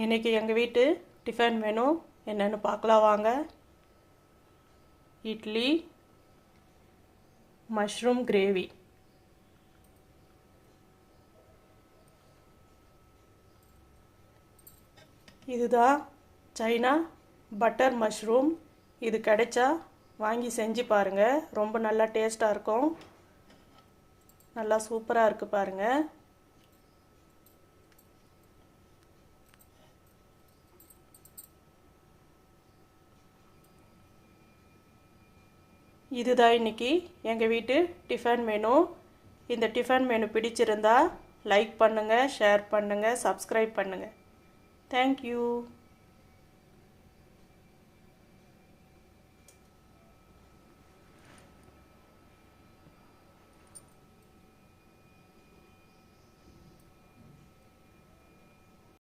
இன்றைக்கி எங்கள் வீட்டு டிஃபன் மெனு என்னென்னு பார்க்கலாம் வாங்க. Idli, mushroom gravy. இதுதான் சைனா பட்டர் மஷ்ரூம். இது கிடைச்சா வாங்கி செஞ்சு பாருங்கள். ரொம்ப நல்லா டேஸ்ட்டாக இருக்கும். நல்லா சூப்பராக இருக்குது பாருங்கள். இதுதான் இன்றைக்கி எங்கள் வீட்டு டிஃபன் மெனு. இந்த டிஃபன் மெனு பிடிச்சிருந்தா லைக் பண்ணுங்கள், ஷேர் பண்ணுங்கள், சப்ஸ்கிரைப் பண்ணுங்கள். தேங்க்யூ.